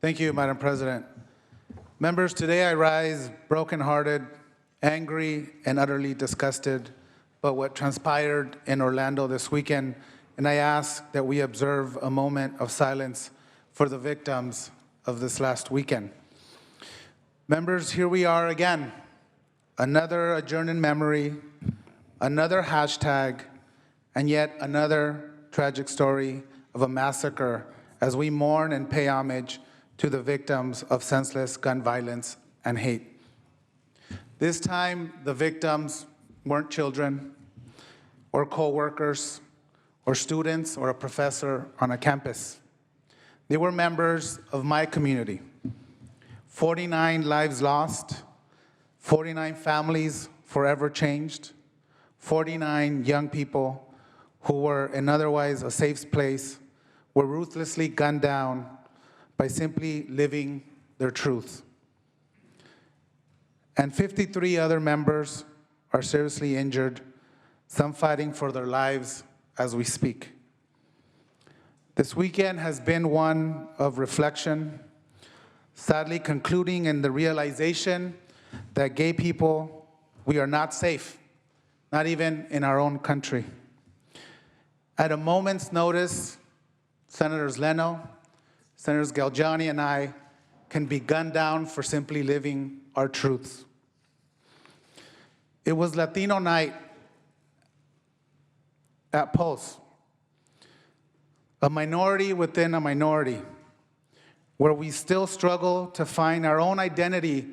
Thank you, Madam President. Members, today I rise brokenhearted, angry, and utterly disgusted by what transpired in Orlando this weekend, and I ask that we observe a moment of silence for the victims of this last weekend. Members, here we are again, another adjourned in memory, another hashtag, and yet another tragic story of a massacre as we mourn and pay homage to the victims of senseless gun violence and hate. This time, the victims weren't children or co-workers or students or a professor on a campus. They were members of my community. 49 lives lost, 49 families forever changed, 49 young people who were in otherwise a safe place were ruthlessly gunned down by simply living their truth. And 53 other members are seriously injured, some fighting for their lives as we speak. This weekend has been one of reflection, sadly concluding in the realization that gay people, we are not safe, not even in our own country. At a moment's notice, Senators Leno, Senators Galgiani, and I can be gunned down for simply living our truths. It was Latino night at Pulse, a minority within a minority, where we still struggle to find our own identity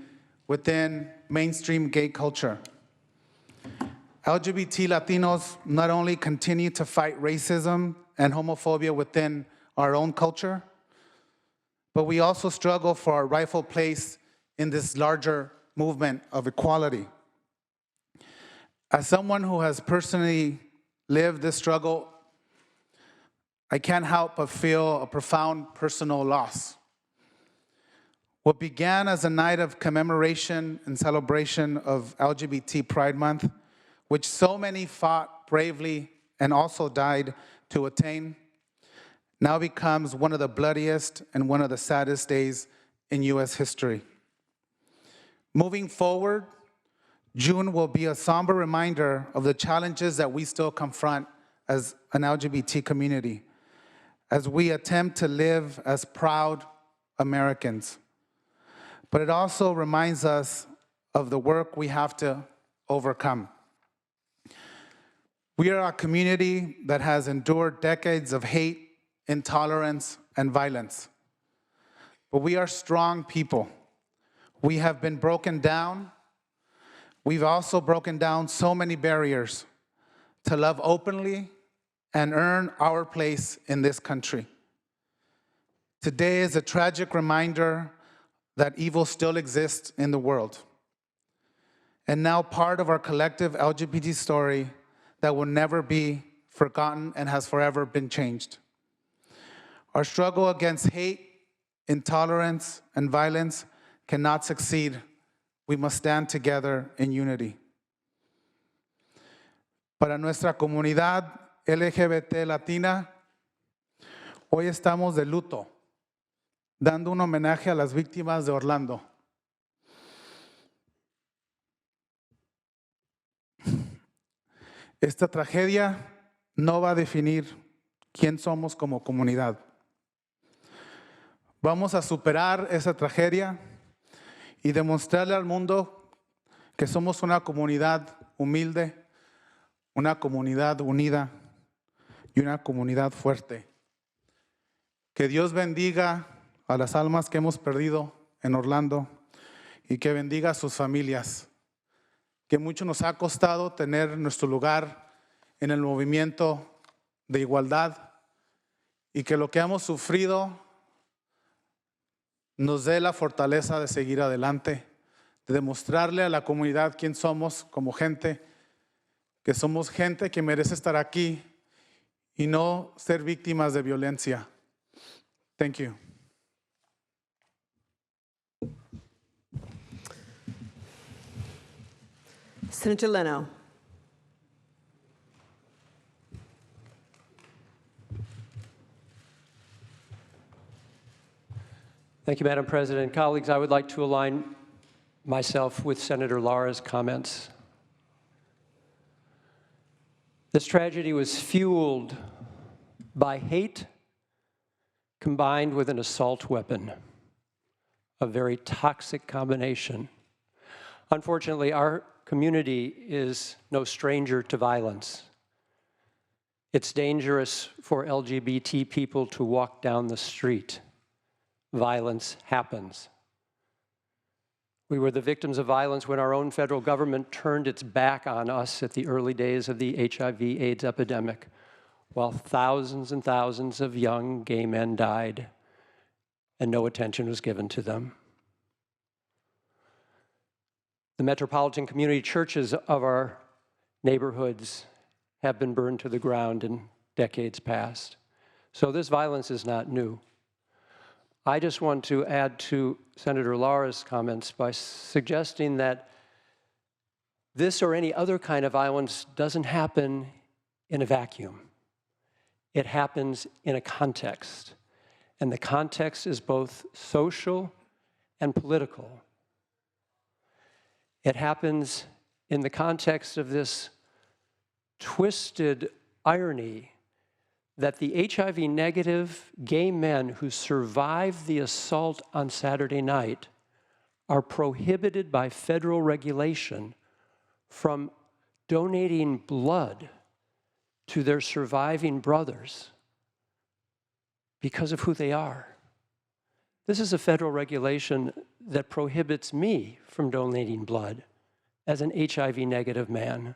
within mainstream gay culture. LGBT Latinos not only continue to fight racism and homophobia within our own culture, but we also struggle for our rightful place in this larger movement of equality. As someone who has personally lived this struggle, I can't help but feel a profound personal loss. What began as a night of commemoration and celebration of LGBT Pride Month, which so many fought bravely and also died to attain, now becomes one of the bloodiest and one of the saddest days in U.S. history. Moving forward, June will be a somber reminder of the challenges that we still confront as an LGBT community, as we attempt to live as proud Americans. But it also reminds us of the work we have to overcome. We are a community that has endured decades of hate, intolerance, and violence. But we are strong people. We have been broken down. We've also broken down so many barriers to love openly and earn our place in this country. Today is a tragic reminder that evil still exists in the world, and now part of our collective LGBT story that will never be forgotten and has forever been changed. Our struggle against hate, intolerance, and violence cannot succeed. We must stand together in unity. Para nuestra comunidad LGBT latina, hoy estamos de luto, dando un homenaje a las víctimas de Orlando. Esta tragedia no va a definir quién somos como comunidad. Vamos a superar esa tragedia y demostrarle al mundo que somos una comunidad humilde, una comunidad unida y una comunidad fuerte. Que Dios bendiga a las almas que hemos perdido en Orlando y que bendiga a sus familias. Que mucho nos ha costado tener nuestro lugar en el movimiento de igualdad y que lo que hemos sufrido nos dé la fortaleza de seguir adelante, de demostrarle a la comunidad quién somos como gente, que somos gente que merece estar aquí y no ser víctimas de violencia. Thank you. Senator Leno. Thank Thank you, Madam President. Colleagues, I would like to align myself with Senator Lara's comments. This tragedy was fueled by hate combined with an assault weapon, a very toxic combination. Unfortunately, our community is no stranger to violence. It's dangerous for LGBT people to walk down the street. Violence happens. We were the victims of violence when our own federal government turned its back on us at the early days of the HIV/AIDS epidemic, while thousands and thousands of young gay men died and no attention was given to them. The metropolitan community churches of our neighborhoods have been burned to the ground in decades past. So this violence is not new. I just want to add to Senator Lara's comments by suggesting that this or any other kind of violence doesn't happen in a vacuum. It happens in a context, and the context is both social and political. It happens in the context of this twisted irony that the HIV-negative gay men who survived the assault on Saturday night are prohibited by federal regulation from donating blood to their surviving brothers because of who they are. This is a federal regulation that prohibits me from donating blood as an HIV-negative man,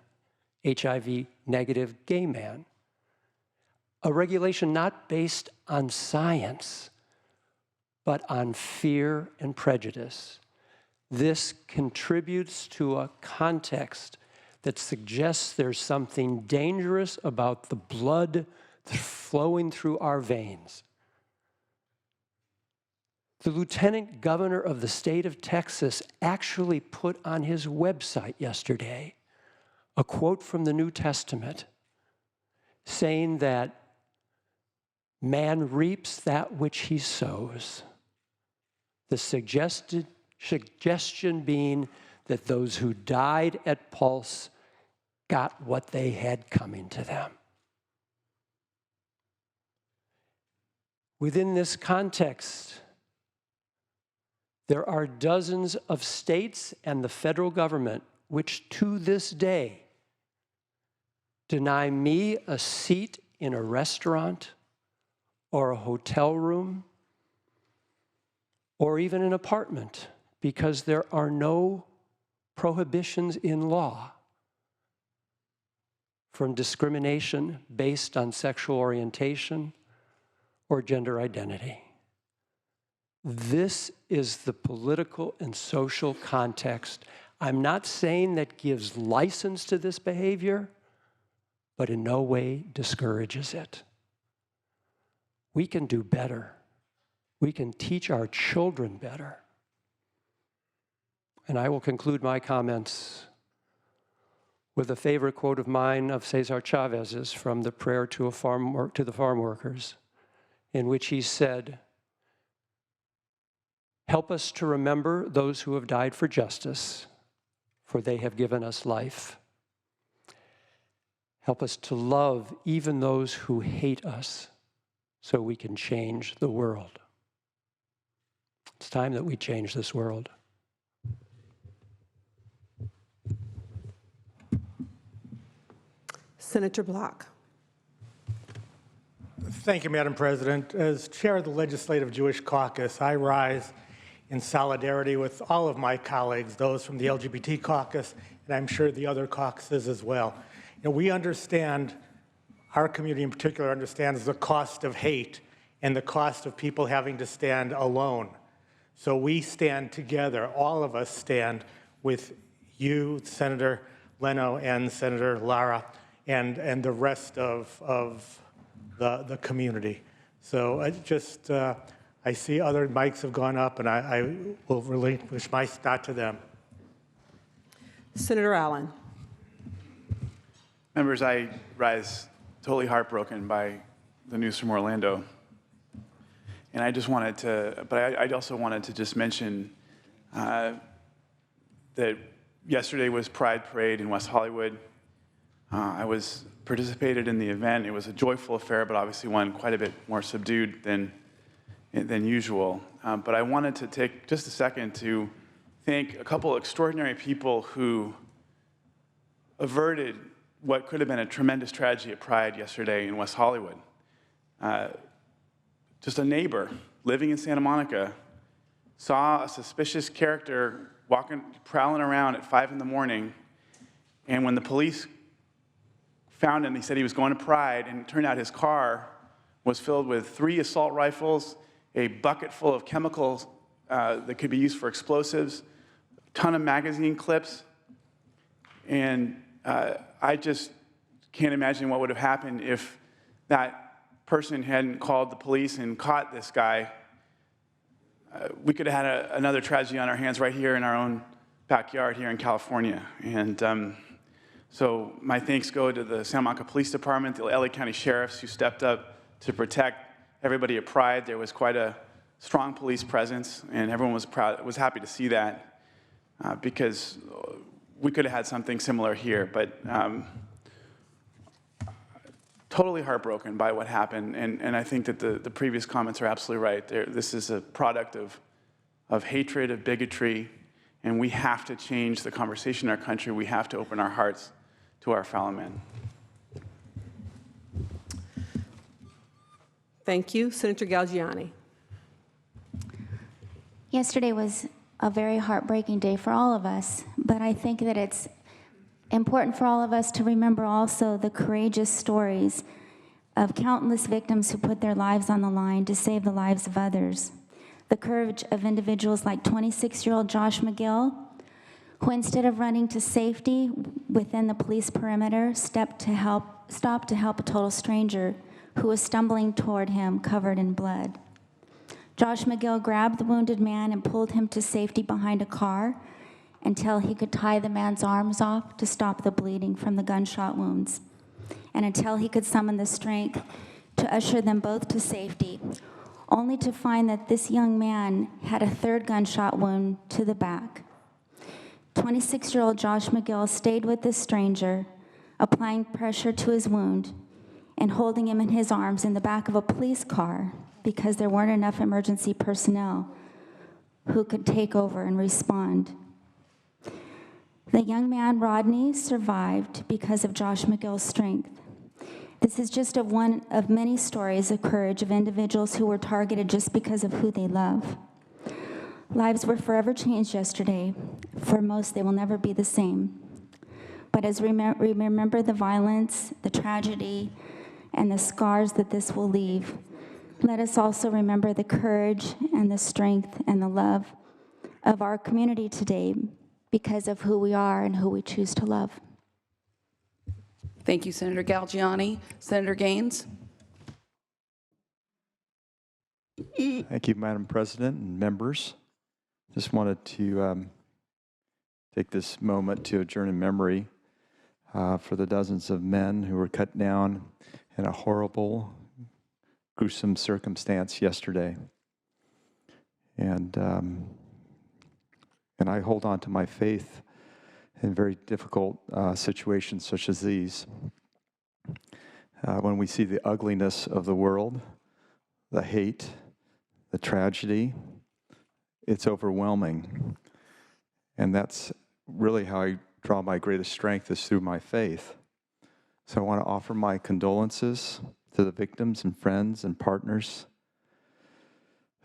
HIV-negative gay man. A regulation not based on science, but on fear and prejudice. This contributes to a context that suggests there's something dangerous about the blood flowing through our veins. The lieutenant governor of the state of Texas actually put on his website yesterday a quote from the New Testament saying that man reaps that which he sows. The suggestion being that those who died at Pulse got what they had coming to them. Within this context, there are dozens of states and the federal government which to this day deny me a seat in a restaurant or a hotel room, or even an apartment, because there are no prohibitions in law from discrimination based on sexual orientation or gender identity. This is the political and social context. I'm not saying that gives license to this behavior, but in no way discourages it. We can do better. We can teach our children better. And I will conclude my comments with a favorite quote of mine of Cesar Chavez's from the prayer to the farm workers, in which he said, "Help us to remember those who have died for justice, for they have given us life. Help us to love even those who hate us, so we can change the world." It's time that we change this world. Senator Block. Thank you, Madam President. As chair of the Legislative Jewish Caucus, I rise in solidarity with all of my colleagues, those from the LGBT caucus, and I'm sure the other caucuses as well. You know, we understand, our community in particular understands the cost of hate and the cost of people having to stand alone. So we stand together, all of us stand with you, Senator Leno and Senator Lara, and the rest of the community. So I see other mics have gone up, and I will relinquish my spot to them. Senator Allen. Members, I rise totally heartbroken by the news from Orlando. And I just wanted to, but I also wanted to just mention that yesterday was Pride Parade in West Hollywood. I participated in the event. It was a joyful affair, but obviously one quite a bit more subdued than usual. But I wanted to take just a second to thank a couple extraordinary people who averted what could have been a tremendous tragedy at Pride yesterday in West Hollywood. Just a neighbor living in Santa Monica saw a suspicious character prowling around at 5 in the morning, and when the police found him, he said he was going to Pride, and it turned out his car was filled with 3 assault rifles, a bucket full of chemicals that could be used for explosives, a ton of magazine clips, and I just can't imagine what would have happened if that person hadn't called the police and caught this guy. We could have had another tragedy on our hands right here in our own backyard here in California. And so my thanks go to the Santa Monica Police Department, the LA County Sheriffs who stepped up to protect everybody at Pride. There was quite a strong police presence, and everyone was happy to see that because we could have had something similar here. But totally heartbroken by what happened, and I think that the previous comments are absolutely right. This is a product of hatred, of bigotry, and we have to change the conversation in our country. We have to open our hearts to our fellow men. Thank you. Senator Galgiani. Yesterday was a very heartbreaking day for all of us, but I think that it's important for all of us to remember also the courageous stories of countless victims who put their lives on the line to save the lives of others. The courage of individuals like 26-year-old Josh McGill, who instead of running to safety within the police perimeter, stopped to help a total stranger who was stumbling toward him covered in blood. Josh McGill grabbed the wounded man and pulled him to safety behind a car until he could tie the man's arms off to stop the bleeding from the gunshot wounds, and until he could summon the strength to usher them both to safety, only to find that this young man had a 3rd gunshot wound to the back. 26-year-old Josh McGill stayed with this stranger, applying pressure to his wound and holding him in his arms in the back of a police car because there weren't enough emergency personnel who could take over and respond. The young man, Rodney, survived because of Josh McGill's strength. This is just one of many stories of courage of individuals who were targeted just because of who they love. Lives were forever changed yesterday. For most, they will never be the same. But as we remember the violence, the tragedy, and the scars that this will leave, let us also remember the courage and the strength and the love of our community today because of who we are and who we choose to love. Thank you, Senator Galgiani. Senator Gaines. Thank you, Madam President and members. Just wanted to take this moment to adjourn in memory for the dozens of men who were cut down in a horrible, gruesome circumstance yesterday. And I hold on to my faith in very difficult situations such as these. When we see the ugliness of the world, the hate, the tragedy, it's overwhelming. And that's really how I draw my greatest strength, is through my faith. So I want to offer my condolences to the victims and friends and partners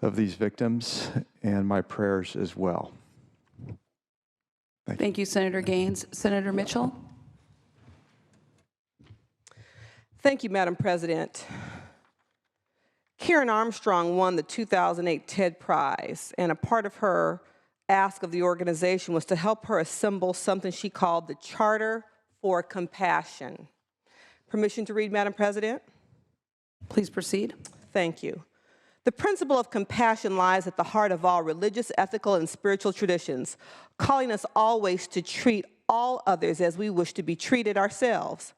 of these victims, and my prayers as well. Thank you, Senator Gaines. Senator Mitchell. Thank you, Madam President. Karen Armstrong won the 2008 TED Prize, and a part of her ask of the organization was to help her assemble something she called the Charter for Compassion. Permission to read, Madam President? Please proceed. Thank you. The principle of compassion lies at the heart of all religious, ethical, and spiritual traditions, calling us always to treat all others as we wish to be treated ourselves.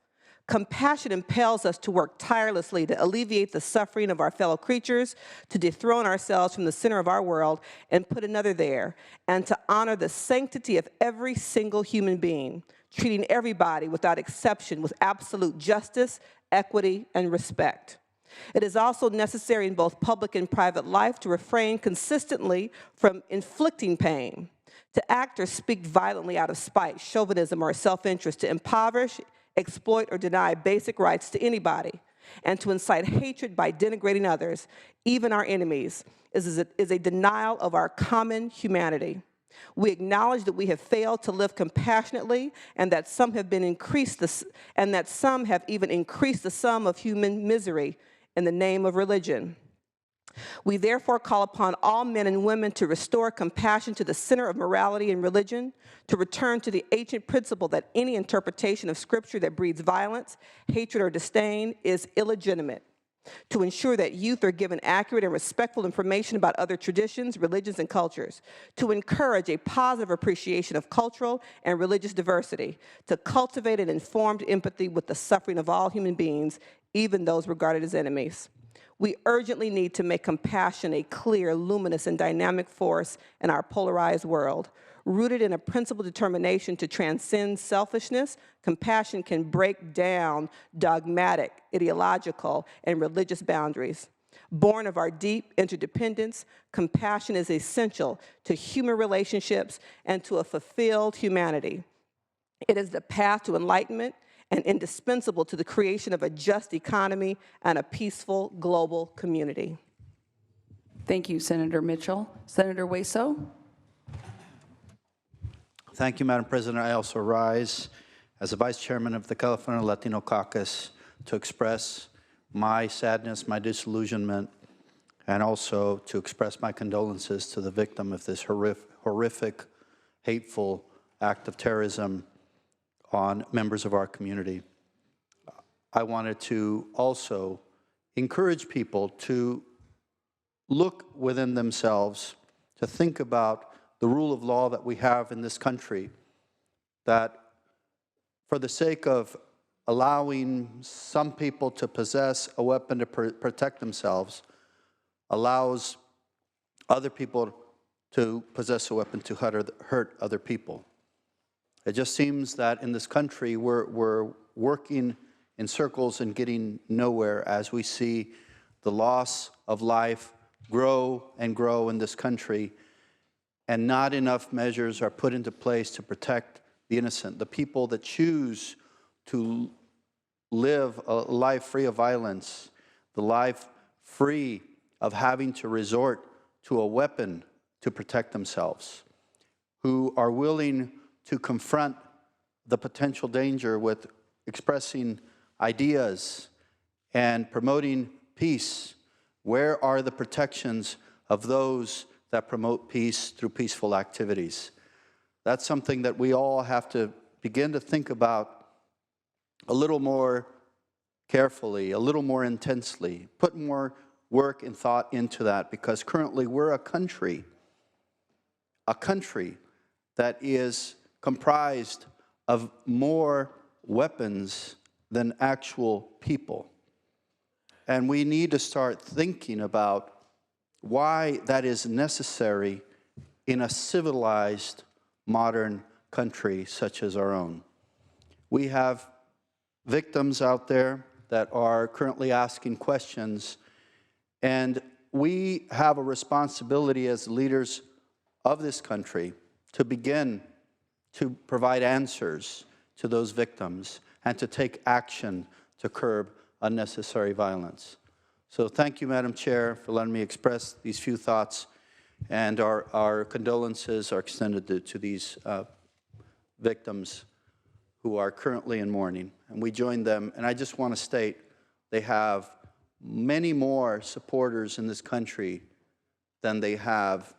Compassion impels us to work tirelessly to alleviate the suffering of our fellow creatures, to dethrone ourselves from the center of our world and put another there, and to honor the sanctity of every single human being, treating everybody without exception with absolute justice, equity, and respect. It is also necessary in both public and private life to refrain consistently from inflicting pain, to act or speak violently out of spite, chauvinism, or self-interest, to impoverish, exploit, or deny basic rights to anybody, and to incite hatred by denigrating others, even our enemies, is a denial of our common humanity. We acknowledge that we have failed to live compassionately, and that some have even increased the sum of human misery in the name of religion. We therefore call upon all men and women to restore compassion to the center of morality and religion, to return to the ancient principle that any interpretation of Scripture that breeds violence, hatred, or disdain is illegitimate, to ensure that youth are given accurate and respectful information about other traditions, religions, and cultures, to encourage a positive appreciation of cultural and religious diversity, to cultivate an informed empathy with the suffering of all human beings, even those regarded as enemies. We urgently need to make compassion a clear, luminous, and dynamic force in our polarized world. Rooted in a principled determination to transcend selfishness, compassion can break down dogmatic, ideological, and religious boundaries. Born of our deep interdependence, compassion is essential to human relationships and to a fulfilled humanity. It is the path to enlightenment and indispensable to the creation of a just economy and a peaceful global community. Thank you, Senator Mitchell. Senator Hueso. Thank you, Madam President. I also rise as the Vice Chairman of the California Latino Caucus to express my sadness, my disillusionment, and also to express my condolences to the victim of this horrific, hateful act of terrorism on members of our community. I wanted to also encourage people to look within themselves, to think about the rule of law that we have in this country, that for the sake of allowing some people to possess a weapon to protect themselves, allows other people to possess a weapon to hurt other people. It just seems that in this country, we're working in circles and getting nowhere as we see the loss of life grow and grow in this country, and not enough measures are put into place to protect the innocent, the people that choose to live a life free of violence, the life free of having to resort to a weapon to protect themselves, who are willing to confront the potential danger with expressing ideas and promoting peace. Where are the protections of those that promote peace through peaceful activities? That's something that we all have to begin to think about a little more carefully, a little more intensely, put more work and thought into that, because currently we're a country that is comprised of more weapons than actual people. And we need to start thinking about why that is necessary in a civilized, modern country such as our own. We have victims out there that are currently asking questions, and we have a responsibility as leaders of this country to begin to provide answers to those victims and to take action to curb unnecessary violence. So thank you, Madam Chair, for letting me express these few thoughts, and our condolences are extended to these victims who are currently in mourning. And we join them, and I just want to state they have many more supporters in this country than they have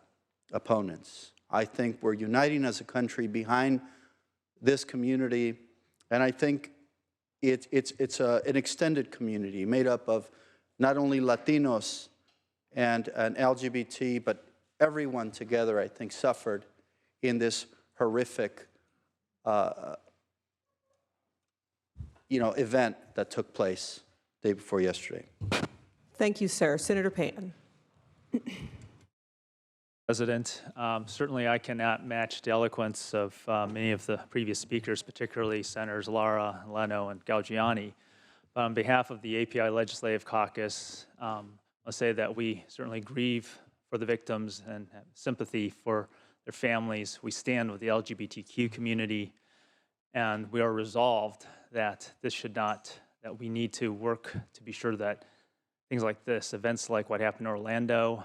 opponents. I think we're uniting as a country behind this community, and I think it's an extended community made up of not only Latinos and LGBT, but everyone together, I think, suffered in this horrific event that took place the day before yesterday. Thank you, sir. Senator Pan. President, certainly I cannot match the eloquence of many of the previous speakers, particularly Senators Lara, Leno, and Galgiani. But on behalf of the API Legislative Caucus, I'll say that we certainly grieve for the victims and have sympathy for their families. We stand with the LGBTQ community, and we are resolved that this should not, that we need to work to be sure that things like this, events like what happened in Orlando,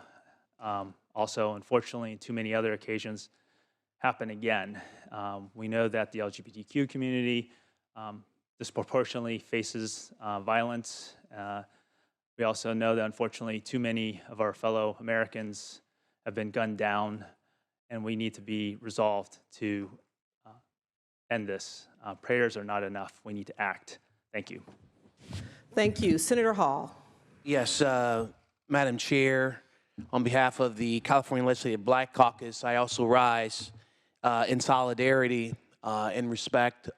also, unfortunately, too many other occasions happen again. We know that the LGBTQ community disproportionately faces violence. We also know that, unfortunately, too many of our fellow Americans have been gunned down, and we need to be resolved to end this. Prayers are not enough. We need to act. Thank you. Thank you. Senator Hall. Yes, Madam Chair, on behalf of the California Legislative Black Caucus, I also rise in solidarity and respect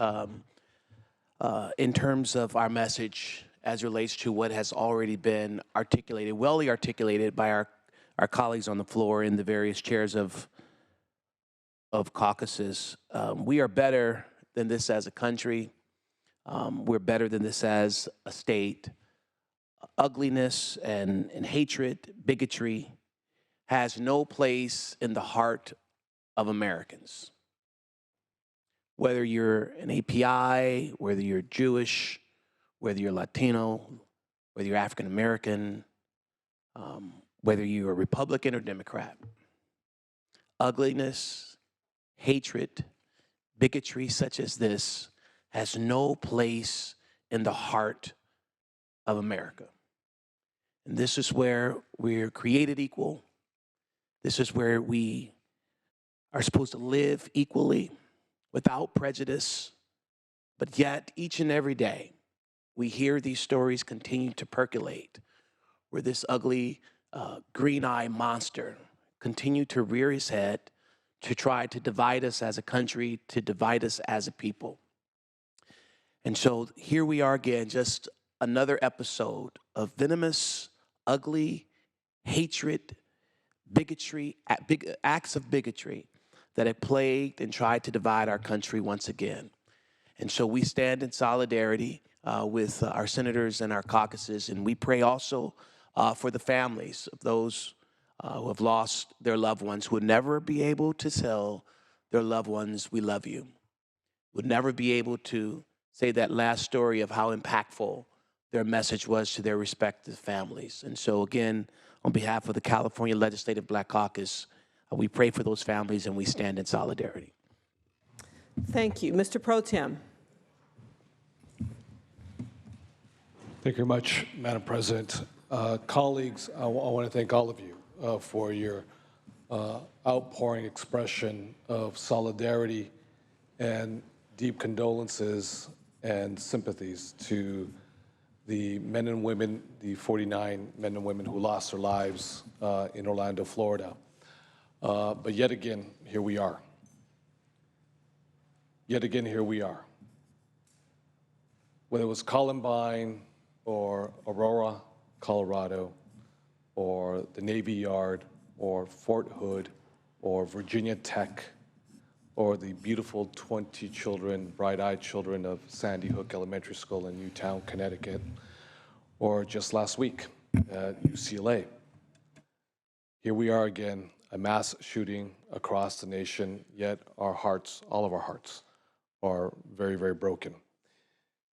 in terms of our message as relates to what has already been articulated, well articulated by our colleagues on the floor in the various chairs of caucuses. We are better than this as a country. We're better than this as a state. Ugliness and hatred, bigotry has no place in the heart of Americans. Whether you're an API, whether you're Jewish, whether you're Latino, whether you're African American, whether you're a Republican or Democrat, ugliness, hatred, bigotry such as this has no place in the heart of America. And this is where we're created equal. This is where we are supposed to live equally without prejudice. But yet, each and every day, we hear these stories continue to percolate, where this ugly green-eyed monster continue to rear his head to try to divide us as a country, to divide us as a people. And so here we are again, just another episode of venomous, ugly hatred, bigotry, acts of bigotry that have plagued and tried to divide our country once again. And so we stand in solidarity with our senators and our caucuses, and we pray also for the families of those who have lost their loved ones, who would never be able to tell their loved ones, we love you, would never be able to say that last story of how impactful their message was to their respective families. And so again, on behalf of the California Legislative Black Caucus, we pray for those families and we stand in solidarity. Thank you. Mr. Pro Tem. Thank you very much, Madam President. Colleagues, I want to thank all of you for your outpouring expression of solidarity and deep condolences and sympathies to the men and women, the 49 men and women who lost their lives in Orlando, Florida. But yet again, here we are. Yet again, here we are. Whether it was Columbine or Aurora, Colorado, or the Navy Yard, or Fort Hood, or Virginia Tech, or the beautiful 20 children, bright-eyed children of Sandy Hook Elementary School in Newtown, Connecticut, or just last week at UCLA. Here we are again, a mass shooting across the nation, yet our hearts, all of our hearts, are very, very broken.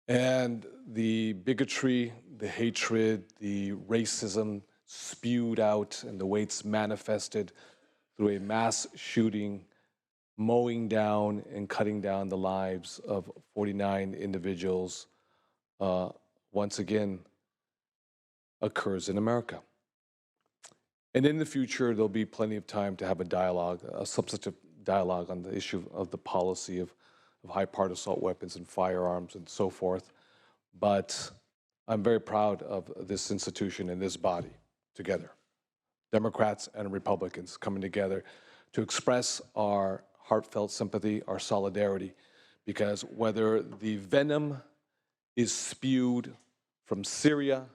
And the bigotry, the hatred, the racism spewed out and the way it's manifested through a mass shooting, mowing down and cutting down the lives of 49 individuals, once again, occurs in America. And in the future, there'll be plenty of time to have a dialogue, a substantive dialogue on the issue of the policy of high-powered assault weapons and firearms and so forth. But I'm very proud of this institution and this body together, Democrats and Republicans coming together to express our heartfelt sympathy, our solidarity, because whether the venom is spewed from Syria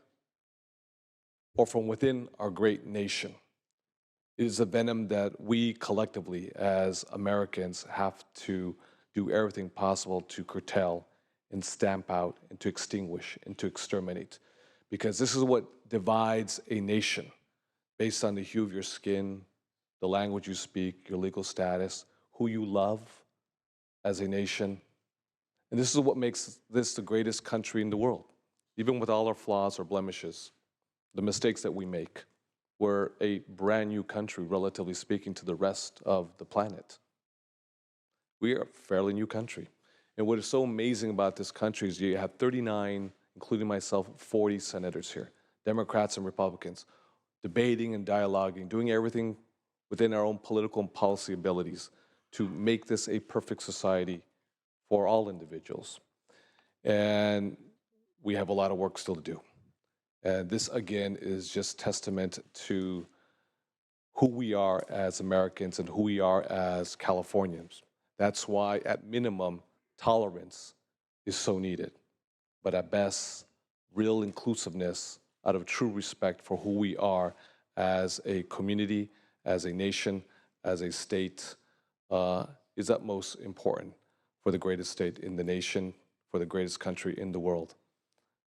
or from within our great nation. It is a venom that we collectively as Americans have to do everything possible to curtail and stamp out and to extinguish and to exterminate. Because this is what divides a nation based on the hue of your skin, the language you speak, your legal status, who you love as a nation. And this is what makes this the greatest country in the world, even with all our flaws or blemishes, the mistakes that we make. We're a brand new country, relatively speaking, to the rest of the planet. We are a fairly new country. And what is so amazing about this country is you have 39, including myself, 40 senators here, Democrats and Republicans, debating and dialoguing, doing everything within our own political and policy abilities to make this a perfect society for all individuals. And we have a lot of work still to do. And this, again, is just testament to who we are as Americans and who we are as Californians. That's why, at minimum, tolerance is so needed. But at best, real inclusiveness out of true respect for who we are as a community, as a nation, as a state, is utmost important for the greatest state in the nation, for the greatest country in the world.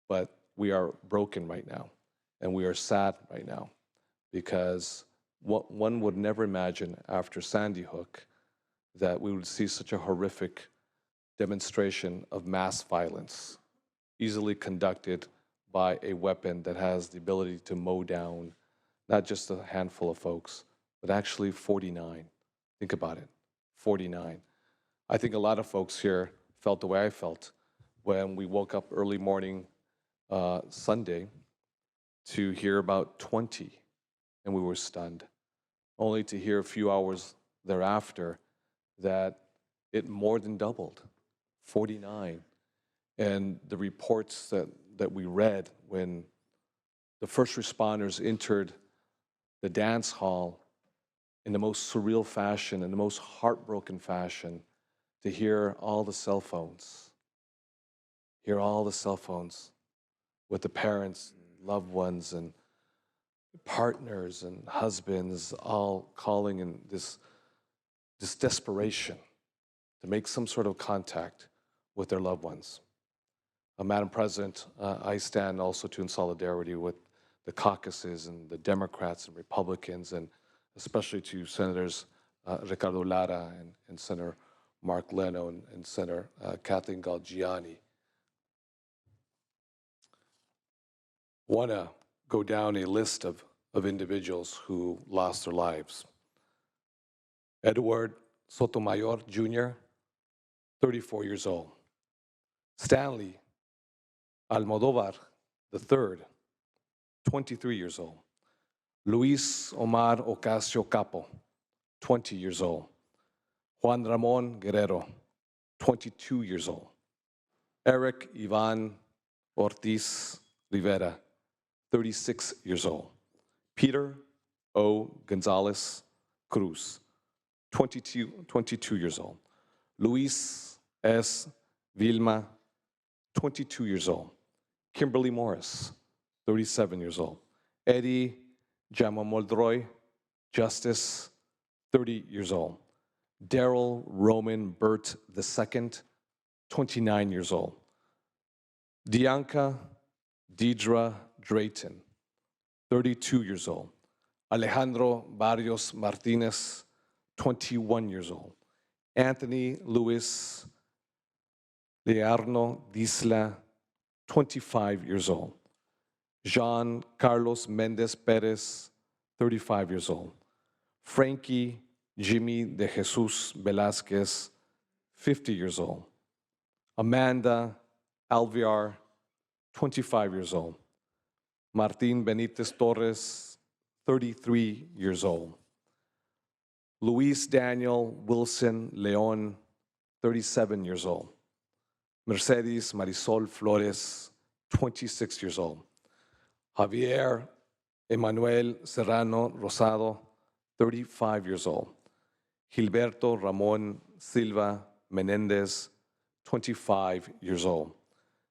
But we are broken right now, and we are sad right now, because what one would never imagine after Sandy Hook that we would see such a horrific demonstration of mass violence, easily conducted by a weapon that has the ability to mow down not just a handful of folks, but actually 49. Think about it, 49. I think a lot of folks here felt the way I felt when we woke up early morning Sunday to hear about 20, and we were stunned, only to hear a few hours thereafter that it more than doubled, 49. And the reports that we read when the first responders entered the dance hall in the most surreal fashion, in the most heartbroken fashion, to hear all the cell phones, with the parents, loved ones, and partners and husbands all calling in this desperation to make some sort of contact with their loved ones. Madam President, I stand also in solidarity with the caucuses and the Democrats and Republicans, and especially to Senators Ricardo Lara and Senator Mark Leno and Senator Kathleen Galgiani. Want to go down a list of individuals who lost their lives. Edward Sotomayor Jr., 34 years old. Stanley Almodovar III, 23 years old. Luis Omar Ocasio Capo, 20 years old. Juan Ramon Guerrero, 22 years old. Eric Ivan Ortiz Rivera, 36 years old. Peter O. Gonzalez Cruz, 22 years old. Luis S. Vilma, 22 years old. Kimberly Morris, 37 years old. Eddie Jamamoldroy Justice, 30 years old. Daryl Roman Burt II, 29 years old. Dianca Deidre Drayton, 32 years old. Alejandro Barrios Martinez, 21 years old. Anthony Luis Learno Disla, 25 years old. Jean Carlos Mendez Perez, 35 years old. Frankie Jimmy de Jesus Velasquez, 50 years old. Amanda Alviar, 25 years old. Martin Benitez Torres, 33 years old. Luis Daniel Wilson Leon, 37 years old. Mercedes Marisol Flores, 26 years old. Javier Emanuel Serrano Rosado, 35 years old. Gilberto Ramon Silva Menendez, 25 years old.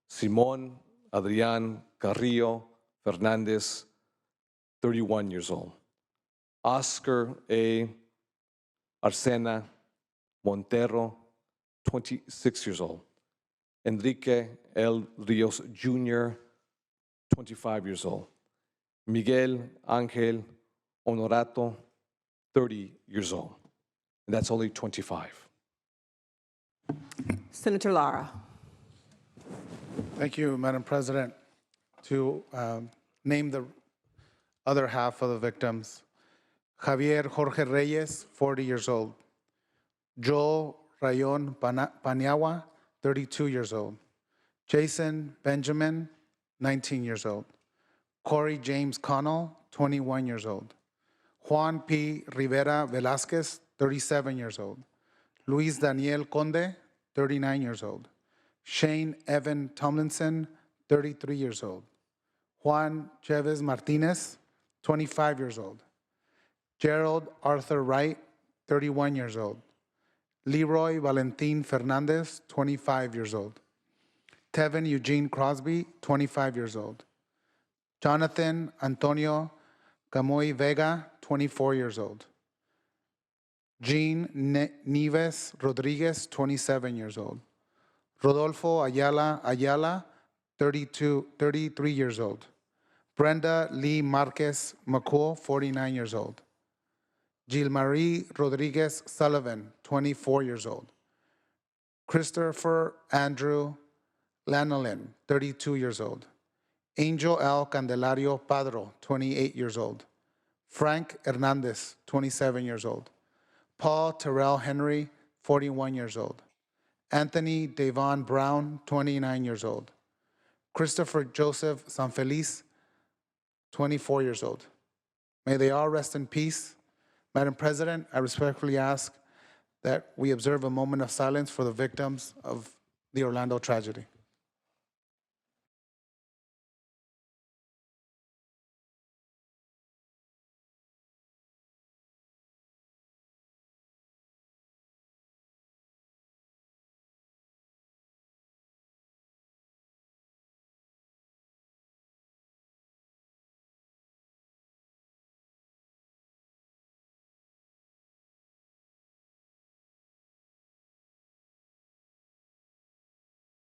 Simon Adrian Carrillo Fernandez, 31 years old. Oscar A. Arcena Montero, 26 years old. Enrique L. Rios Jr., 25 years old. Miguel Angel Honorato, 30 years old. And that's only 25. Senator Lara. Thank you, Madam President. To name the other half of the victims: Javier Jorge Reyes, 40 years old. Joel Rayon Paniagua, 32 years old. Jason Benjamin, 19 years old. Corey James Connell, 21 years old. Juan P. Rivera Velasquez, 37 years old. Luis Daniel Conde, 39 years old. Shane Evan Tomlinson, 33 years old. Juan Chavez Martinez, 25 years old. Gerald Arthur Wright, 31 years old. Leroy Valentin Fernandez, 25 years old. Tevin Eugene Crosby, 25 years old. Jonathan Antonio Camoy Vega, 24 years old. Jean Nieves Rodriguez, 27 years old. Rodolfo Ayala, 33 years old. Brenda Lee Marquez McCool, 49 years old. Gilmarie Rodriguez Sullivan, 24 years old. Christopher Andrew Lanolin, 32 years old. Angel L. Candelario Padro, 28 years old. Frank Hernandez, 27 years old. Paul Terrell Henry, 41 years old. Anthony Davon Brown, 29 years old. Christopher Joseph Sanfeliz, 24 years old. May they all rest in peace. Madam President, I respectfully ask that we observe a moment of silence for the victims of the Orlando tragedy.